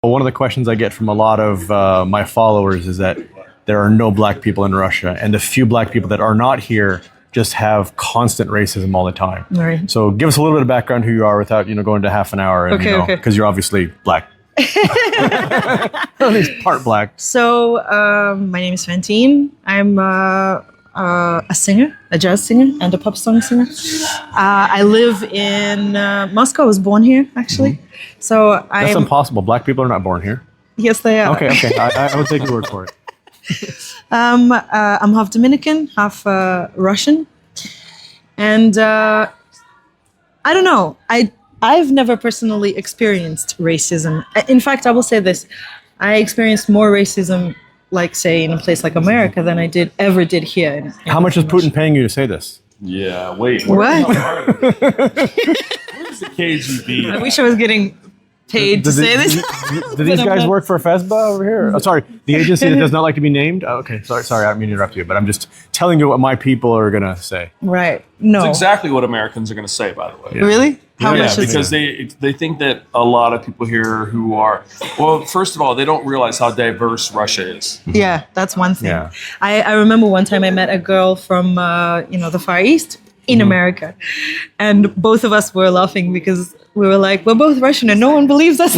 Well, one of the questions I get from a lot of my followers is that there are no black people in Russia, and the few black people that are not here just have constant racism all the time. Right. So give us a little bit of background who you are without going to half an hour. And, Okay. Because you're obviously black. At least part black. So my name is Fantine. I'm a singer, a jazz singer, and a pop song singer. I live in Moscow. I was born here, actually. So That's impossible. Black people are not born here. Yes, they are. Okay. I will take your word for it. I'm half Dominican, half Russian, and I don't know. I've never personally experienced racism. In fact, I will say this: I experienced more racism, like say in a place like America, than I ever did here. How much is Putin paying you to say this? Yeah, wait. What? Where's the KGB? I wish I was getting paid to say this. Do these guys work for FESBA over here? Oh, sorry, the agency that does not like to be named? Oh, okay, sorry, I don't mean to interrupt you, but I'm just telling you what my people are going to say. Right. No. That's exactly what Americans are going to say, by the way. Yeah. Really? How Yeah, much is because they think that a lot of people here who are, well, first of all, they don't realize how diverse Russia is. Yeah, that's one thing. Yeah. I remember one time I met a girl from the Far East in America, and both of us were laughing because we were like, we're both Russian and no one believes us.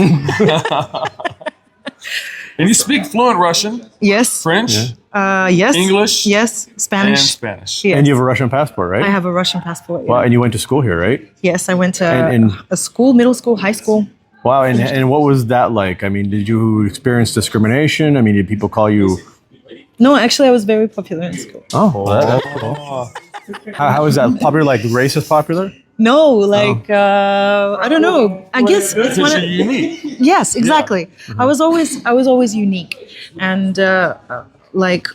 And you speak fluent Russian, Yes. French, Yes. English, Yes. and Spanish. Spanish. Yes. And you have a Russian passport, right? I have a Russian passport. Yeah. Wow, and you went to school here, right? Yes, I went to And- a school, middle school, high school. Wow, and what was that like? I mean, did you experience discrimination? I mean, did people call you... No, actually, I was very popular in school. Oh, that's cool. How is that? Popular, like racist popular? No, like I don't know. I guess it's Because one you're of, unique. yes, exactly. I was always unique, and like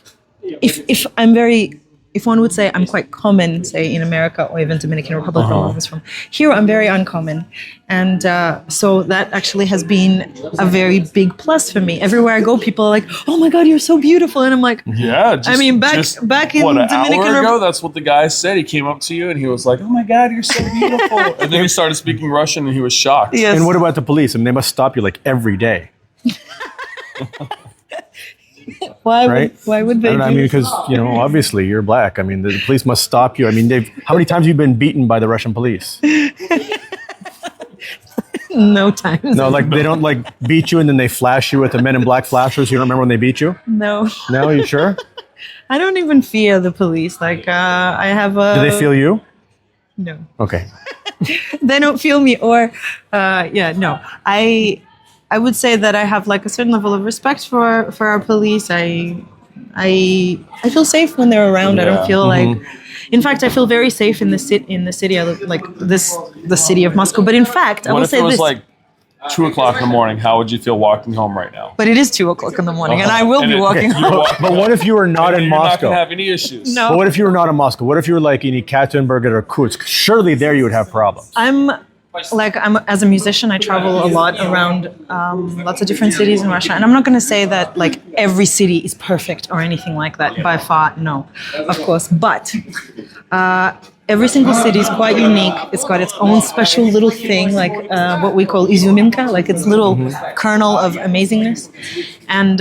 if one would say I'm quite common, say in America or even Dominican Republic, where I was from, here I'm very uncommon, and so that actually has been a very big plus for me. Everywhere I go, people are like, "Oh my God, you're so beautiful," and I'm like, Yeah, just, I mean, back in what, an Dominican hour ago, Republic. that's what the guy said. He came up to you and he was like, "Oh my God, you're so beautiful." And then he started speaking Russian and he was shocked. Yes. And what about the police? I mean, they must stop you like every day, right? Why would they? I mean, because, obviously you're black. I mean, the police must stop you. I mean, how many times have you been beaten by the Russian police? No time. No, like they don't like beat you and then they flash you with the Men in Black flashers. You don't remember when they beat you? No. No, you sure? I don't even fear the police. Like I have a. Do they feel you? No. Okay. They don't feel me, or no. I would say that I have like a certain level of respect for our police. I feel safe when they're around. I don't feel like. In fact, I feel very safe in the city. I live like the city of Moscow. But in fact, I What will if say it was this. like 2:00 in the morning? How would you feel walking home right now? But it is 2:00 in the morning, and I will And be it- walking okay, home. you walk- But what if you were not in You're not Moscow? going to have any issues. No. But what if you were not in Moscow? What if you were like in Ekaterinburg or Kutsk? Surely there you would have problems. I'm as a musician, I travel a lot around lots of different cities in Russia, and I'm not going to say that like every city is perfect or anything like that. By far, no, of course. But every single city is quite unique. It's got its own special little thing, like what we call izuminka, like its little kernel of amazingness. And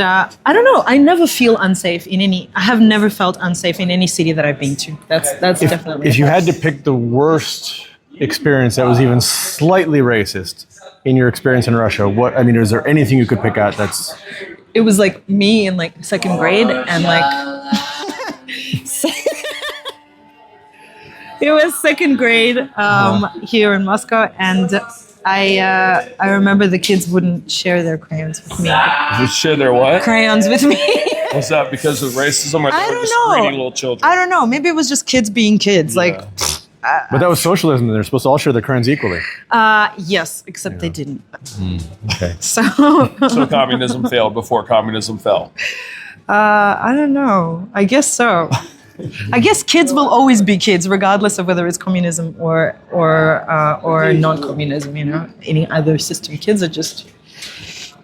I don't know. I never feel unsafe in any. I have never felt unsafe in any city that I've been to. That's definitely. If you had to pick the worst experience that was even slightly racist in your experience in Russia, is there anything you could pick out that's... It was like me in like second grade, and like it was second grade here in Moscow, and I remember the kids wouldn't share their crayons with me. You share their what? Crayons with me. Was that because of racism or I they were don't just know. greedy little children? I don't know. Maybe it was just kids being kids. Like, But that was socialism, and they're supposed to all share their crayons equally. yes, except they didn't. Okay. So So communism failed before communism fell. I don't know. I guess so. I guess kids will always be kids, regardless of whether it's communism or non-communism. Any other system. Kids are just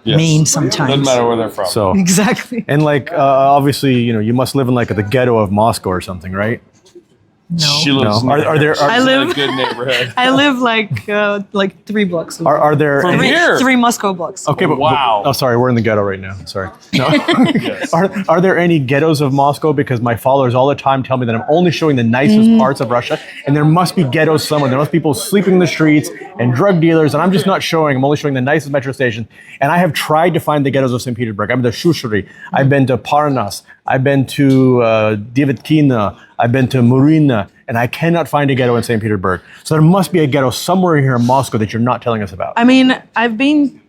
Yes. mean sometimes. Doesn't matter where they're from. So, Exactly. and like, obviously, you must live in like the ghetto of Moscow or something, right? No. She lives. No. Are there? I in live- a good neighborhood. I live like 3 blocks away. Are there? From any- here? 3 Moscow blocks. Okay, but Wow. oh, sorry, we're in the ghetto right now. Sorry. No. Yes. Are there any ghettos of Moscow? Because my followers all the time tell me that I'm only showing the nicest parts of Russia, and there must be ghettos somewhere. There must be people sleeping in the streets and drug dealers, and I'm just not showing. I'm only showing the nicest metro station. And I have tried to find the ghettos of St. Petersburg. I've been to Shushri. I've been to Parnas. I've been to Devitkina. I've been to Murina, and I cannot find a ghetto in St. Petersburg. So there must be a ghetto somewhere here in Moscow that you're not telling us about. I mean, I've been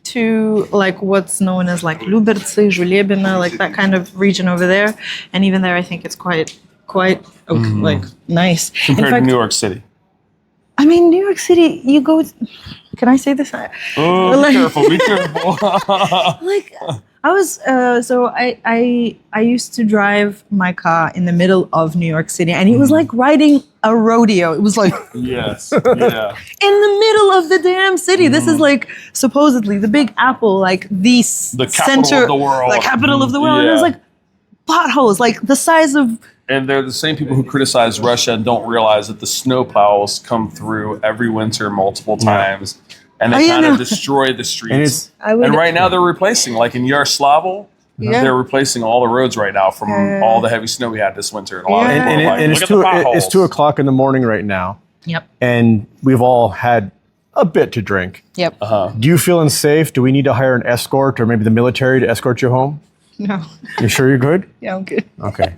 to like what's known as like Lubertsy, Zhulebina, like that kind of region over there, and even there, I think it's quite okay, like nice. Compared In fact, to New York City. I mean, New York City, you go. Can I say this? Oh, be Like- careful! Be careful. Like I was so I used to drive my car in the middle of New York City, and it was like riding a rodeo. It was like Yes. Yeah. in the middle of the damn city. This is like supposedly the Big Apple, like the capital center of the world. the capital of the world. And Yeah. there's like potholes, like the size of. And they're the same people who criticize Russia and don't realize that the snowplows come through every winter multiple times, and they Oh, yeah, kind of no. destroy the And streets. it's I And right now they're replacing, like in Yaroslavl, Yeah. they're replacing all the roads right now from all the heavy snow we had this winter. And a lot of Yeah. people and, are like, and look it's at the two potholes. it's 2:00 in the morning right now, Yep. and we've all had a bit to drink. Yep. Do you feel unsafe? Do we need to hire an escort or maybe the military to escort you home? No. You sure you're good? Yeah, I'm good. Okay.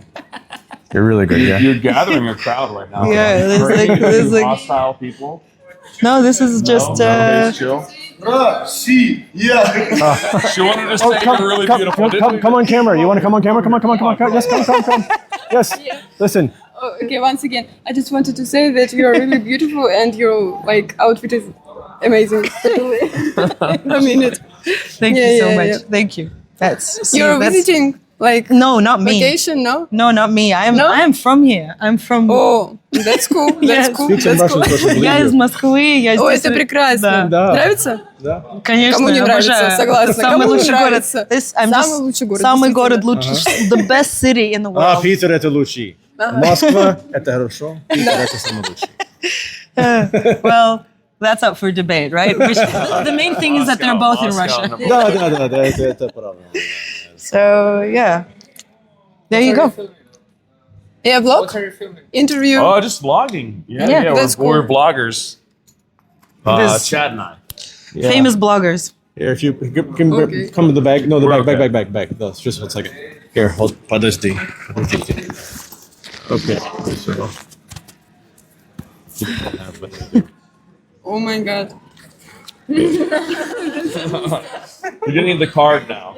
You're really good, yeah. You're gathering a crowd right now. Yeah, there's Crazy, like- there's like- hostile people. No, this is just. Everybody's chill. She, yeah. She wanted to say you're really beautiful. didn't we? Come on camera. You want to come on camera? Come on. Yes, come. Yes. Listen. Oh, okay, once again, I just wanted to say that you're really beautiful and your like outfit is amazing. I mean it. Thank Yeah, you so yeah, much. yeah. Thank you. That's You're that's- visiting like No, not me. vacation, no? No, not me. I No? am from here. I'm from. Oh, that's cool. That's Yes. cool. Speak some That's Russian, cool. so she believes Я из you. Москвы. Я О, здесь- это прекрасно. Да. Нравится? Конечно, Кому не нравится, обожаю. согласна. Самый Кому лучший город. нравится? I'm Самый just- лучший город, Самый действительно. город лучший. The best city in the world. Питер это лучший. Москва это хорошо. Питер это самый лучший. Well, that's up for debate, right? The main thing is that they're both in Moscow, Russia. number Да, это правда. So yeah, there you go. Yeah, vlog? Interview? Oh, just vlogging. Yeah, Yeah, that's we're cool. vloggers. This- Chad and I. Yeah. Famous bloggers. Here, if you Okay. come to the bag. No, the We're bag, okay. bag. No, just 1 second. Here, hold. Подожди. Okay. So. Oh my god. You're getting the card now.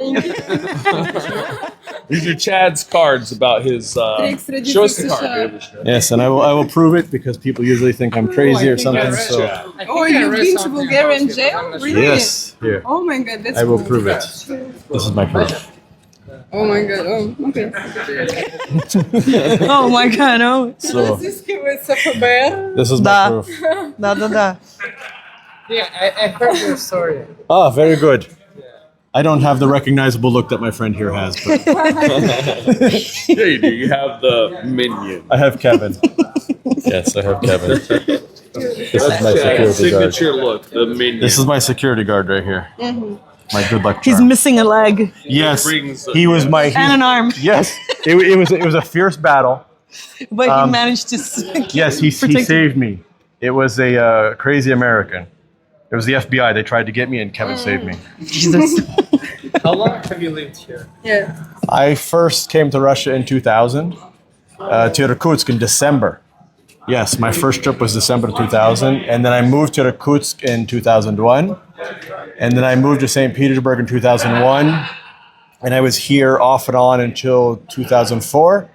These are Chad's cards about his. Tricks, Show us the traditions, card. Yes, and I will prove it because people usually think I'm crazy or something. That's So Chad. Oh, you've been to Bulgarian jail? Really? yes, here Oh my god, that's I will cool. prove it. This is my proof. Oh my god, oh, okay. Oh my God! Oh, So Разыскивается ФБР. this is my Да. proof. да. Yeah, I heard your story. Ah, very good. I don't have the recognizable look that my friend here has, but Yeah, you do. You have the menu. I have Kevin. Yes, I have Kevin. This is my Chad's security guard. signature look, the menu. This is my security guard right here. My good luck He's charm. missing a leg Yes, Brings- he was my. and an arm, Yes, it was a fierce battle. but he managed to. Yes, he protect- saved me. It was a crazy American. It was the FBI. They tried to get me, and Kevin saved me. Jesus. How long have you lived here? Yeah. I first came to Russia in 2000, to Irkutsk in December. Yes, my first trip was December 2000, and then I moved to Irkutsk in 2001, and then I moved to St. Petersburg in 2001, and I was here off and on until 2004,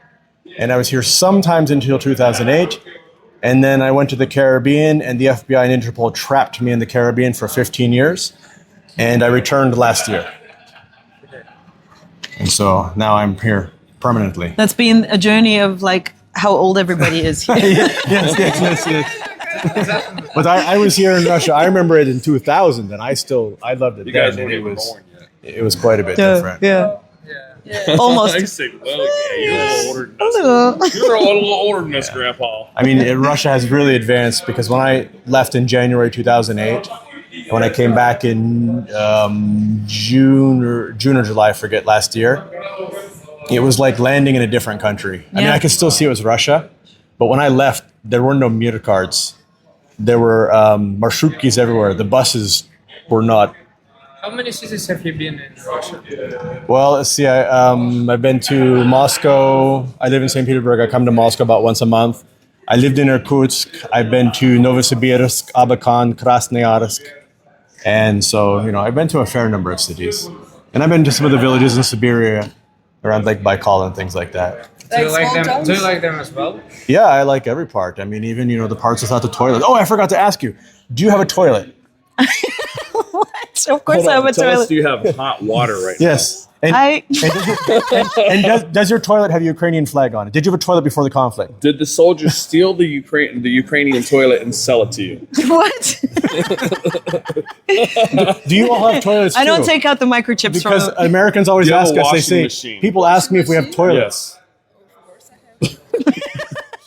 and I was here sometimes until 2008, and then I went to the Caribbean, and the FBI and Interpol trapped me in the Caribbean for 15 years, and I returned last year. And so now I'm here permanently. That's been a journey of like how old everybody is here. yes. But I was here in Russia. I remember it in 2000, and I loved it. You guys then, weren't and even born yet. it was quite a bit different. Yeah. Almost. I say, well, yeah, you're a little older than A us. little. You're a little older than us, Grandpa. I mean, Russia has really advanced because when I left in January 2008, when I came back in June or July, I forget, last year, it was like landing in a different country. I mean, Yeah. I could still see it was Russia, but when I left, there were no mir cards. There were marshrutkas everywhere. The buses were not. How many cities have you been in Russia? Well, let's see. I've been to Moscow. I live in St. Petersburg. I come to Moscow about once a month. I lived in Irkutsk. I've been to Novosibirsk, Abakan, Krasnoyarsk. And so, I've been to a fair number of cities. And I've been to some of the villages in Siberia, around Lake Baikal and things like that. Do you Like like small them? towns? Do you like them as well? Yeah, I like every part. I mean, even, the parts without the toilet. Oh, I forgot to ask you. Do you have a toilet? What? Of course I have a Tell us, toilet. do you have hot water right now? Yes. And, I does your toilet have a Ukrainian flag on it? Did you have a toilet before the conflict? Did the soldiers steal the Ukrainian toilet and sell it to you? what? Do you all have toilets I don't too? take out the microchips Because from. Americans always You have ask a us, they washing say, machine. people ask me if we have toilets. Yes.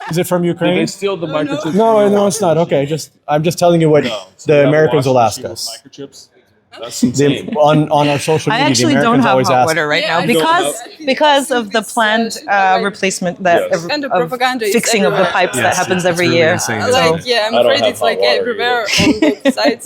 Is it from Did Ukraine? they steal the microchips? No, it's not. Okay, I'm just telling you what No. So the you have a Americans will washing ask machine with us. Microchips? That's insane. On our social I media, actually the don't Americans have always hot ask. water right Yeah, now I don't because of the planned replacement that Yes. And the of propaganda is fixing of the everywhere. pipes that Yes, happens it's every really year. insane, So- isn't it? Like, yeah, I'm I don't afraid have it's like hot water everywhere on both sides,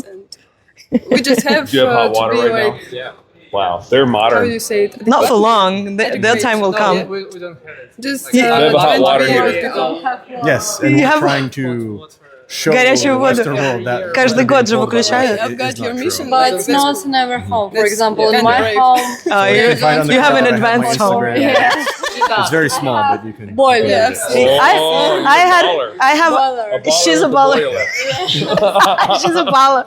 and we just have, Do you have hot to water be right now? like, Yeah. Wow, they're how do modern. you say it? Not for long. The time will No, come. we don't have it. Just Yeah. They have a hot trying to water be heater. able to- Yes, and You we're have- trying to show Горячую the воду. Western world that Каждый год же выключают. I've got your mission. But like, not in every home. For That's example, in kinda my brave. home, Oh, You can find on the you have an cover, I my advanced home. Instagram. It's very small, but you can. boiler. Yeah, See, Oh, I you're had a baller. I have Boiler. she's a with baller. boiler. She's a baller.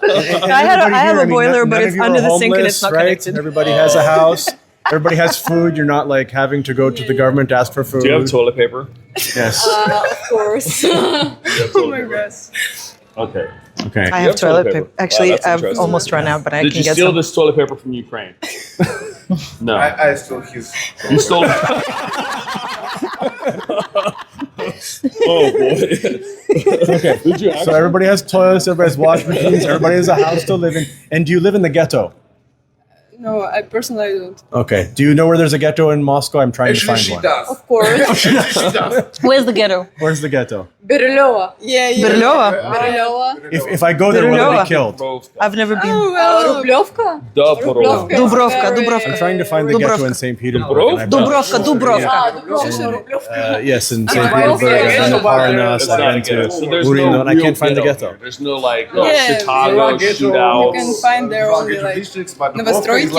I have a boiler, but it's under the sink and it's not connected. Everybody has a house. Everybody has food. You're not like having to go to the government to ask for food. Do you have toilet paper? Yes. Of course. Oh my gosh. Okay. Okay. I You have have toilet toilet paper. paper. Actually, Wow, that's I've interesting. almost run out, but I Did can you get steal some. this toilet paper from Ukraine? No. I stole his. You stole it. Oh boy. Okay. Did you So actually? everybody has toilets. Everybody has washing machines. Everybody has a house to live in. And do you live in the ghetto? No, I personally don't. Okay. Do you know where there's a ghetto in Moscow? I'm trying to Actually, find she one. does. Of course. She does. Where's the ghetto? Where's the ghetto? Berlova. Yeah, yeah. Berlova. Berlova. If I go there, will I Berlova. be killed? I've never been. Oh, well. Rublovka. Dubrovka. Dubrovka, Dubrovka. I'm trying to find the ghetto in St. Petersburg. and I've Dubrovka, got- Dubrovka. Yes, in St. Dubrovka. Petersburg. I've been to That's Parnas. not a I've been ghetto. to So there's Urino, no and I real can't find the ghetto. ghetto. There's no like Yeah, Chicago you can shootouts. find there only like Novostroyki.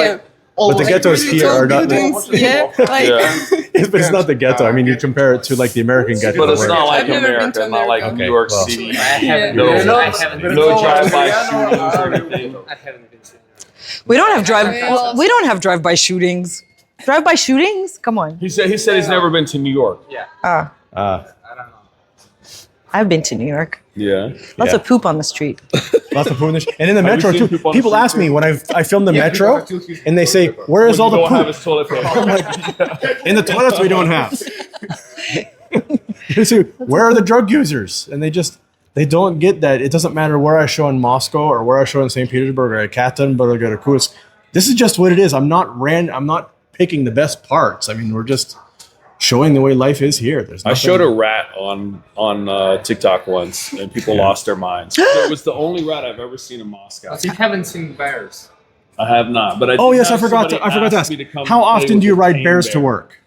But the ghettos here are not. buildings. Yeah, like Yeah. But it's not the ghetto. I mean, you compare it to like the American ghetto. But it's where- not like I've never been America, to not like America. New Okay, York well. City. I haven't. No, been. I haven't been. no drive-by shootings or anything. I haven't been. We don't have drive-by shootings. Drive-by shootings? Come on. He said he's never been to New York. Yeah. Ah, I don't know. I've been to New York. Yeah. Lots Yeah. of poop on the street. lots of food in the and in the Have you metro seen too. people on the People street ask me too? when I film the metro, and they say, "Where is When all you the don't have poop?" his toilet paper. In the toilets we don't have. They say, "Where are the drug users?" And they don't get that. It doesn't matter where I show in Moscow or where I show in St. Petersburg or at Katynburg or Irkutsk. This is just what it is. I'm not picking the best parts. I mean, we're just showing the way life is here. There's I nothing- showed a rat on TikTok once, and people lost their minds. It was the only rat I've ever seen in Moscow. But you haven't seen bears. I have not, but I. Oh did yes, I have forgot to somebody ask. me to come How play often with do you a ride tame bears to bear. work?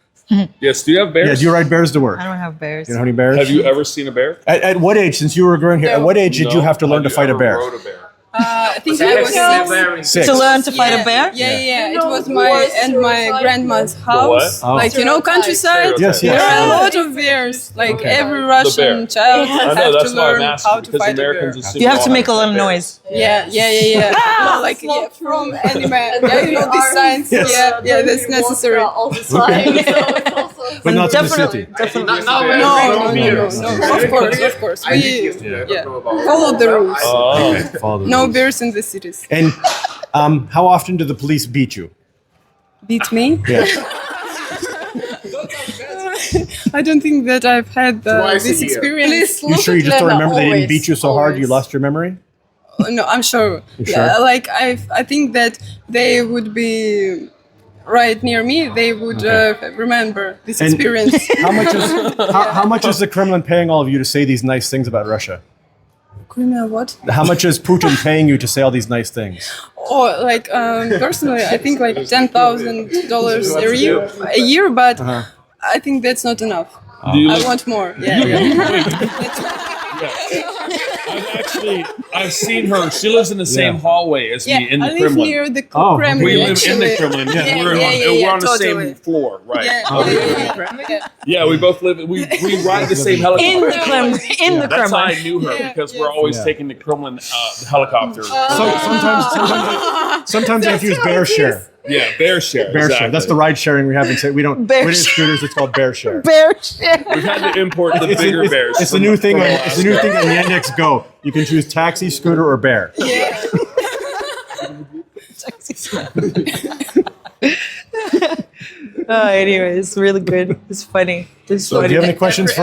Yes, do you have bears? Yeah, do you ride bears to work? I don't have bears. You know how many bears? Have you ever seen a bear? At what age, since you were growing here, at what age did you No. have to learn to Have you fight a ever bear? rode a bear? I think I I have was seen a bear in Six. To learn to fight a bear? Yeah. It know, was who my was and my like grandma's what? house. Oh. Like countryside. Yes, There yes. are a lot of bears. Like Okay. every Russian bear. child I has know, that's to why I'm learn asking, how to because fight Americans a bear. assume You have to all make a lot of bears. noise. Yeah. No, like from anime. Yeah, you know these signs. Yes. Yeah, that's necessary. All the time. So it's also But not to the Definitely. city. No. Of course. We follow the rules. Oh. Follow the No rules. bears in the cities. And how often do the police beat you? Beat me? Yes. I don't think that I've had Twice a this year. experience. Please You look sure you at just don't Lena remember they didn't always, beat you so hard you always. lost your memory? No, I'm sure. You sure? Like I think that they would be right near me. They would remember this And- experience. How much is the Kremlin paying all of you to say these nice things about Russia? Criminal what? How much is Putin paying you to say all these nice things? Or like personally, I think like $10,000 a year, but I think that's not enough. Do you I live- want more. Yeah. I've seen her. She lives in the same Yeah. hallway as me in the I live Kremlin. near the Oh, Kremlin. We live in the actually. Kremlin. Yeah, we're yeah, on the totally. same floor, right? Yeah. Yeah, we both live. We ride the same helicopter. In the Kremlin. In the That's how Kremlin. I knew her Yeah. because we're always Yeah. taking the Kremlin helicopter. Sometimes they have to use bear share. Yeah, bear share. Bear exactly. share. That's the ride sharing we have in we don't. Bear We did share. scooters. It's called bear share. Bear share. We've had to import the bigger bears. It's the new thing. It's the new thing on Yandex Go. You can choose taxi, scooter, or bear. Anyway, it's really good. It's funny. It's So, funny. do you have any questions for